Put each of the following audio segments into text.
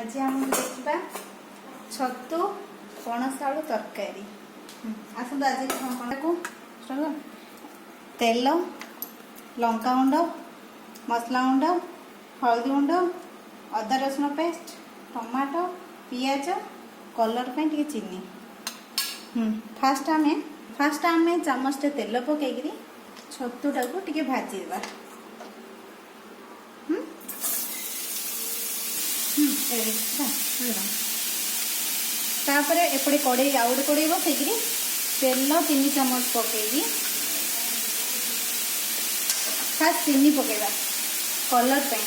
आज आम देखा छतु पणस आलू तरकारी। आसतु आज को तेल लंका गुंड मसला गुंड हल्दी गुंड अदा रसुण पेस्ट टमाटो पियाज कलर पे टी चीनी। फास्ट आम चामच तेल पकईकरी छतुटा को टी भाजीदेवा। तापर एपटे कड़े आउ गोटे कड़े बसईकरी तेल 3 चम्मच पकईकी फास्ट चीनी पकेगा कलर पे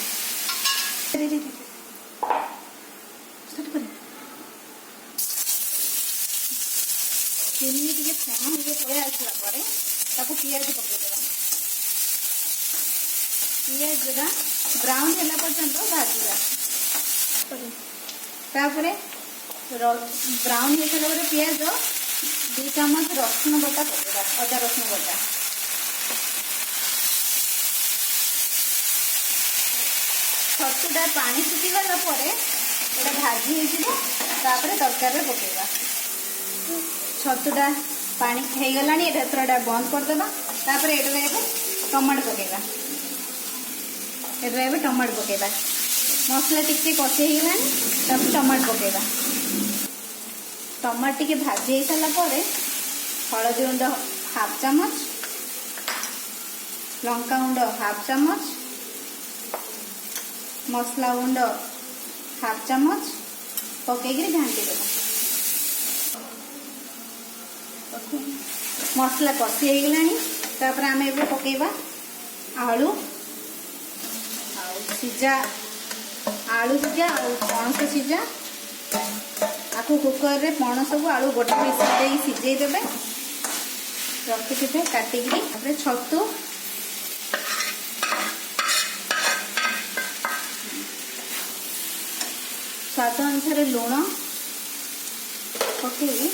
चीनी टे फेण टे पड़े आसला पियाज पकईदेवा। पियाज ब्राउन है पर्यंत भाजवा। तापर ब्राउन हो सारा पियाज 2 चम्मच रसुण बटा पकेगा अदा रसुण बटा। छतुटा पानी सुखीगला भाजी होपर तरकारी पकेगा। छतुटा पानी हो गला बंद करदेबा। तापर ये टमाटो पकेगा। ये टमाटो पकेगा मसला टिके कषे तब टमाटो पकेगा। टमाटो टिके भाजी हो सारा हलदी गुंड हाफ चामच लंका गुंड हाफ चामच मसला गुंड हाफ चामच पकईकरी घाटी देव। मसला कषी हो गला आम ए पकेबा आलू सीजा आलू सीजा और पणस सीजा आपको कुकर रे पणस को आलू गोटे पीस सीझे देवे रखिथे काटिकी। छतु स्वाद अनुसार लुण पकई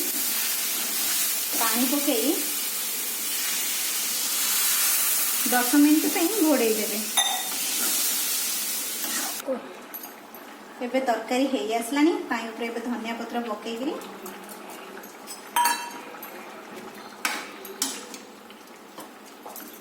पानी पकई 10 मिनट घोड़े देवे। एबे तरकारी हो आसलानी धनिया पत्र पकईकरी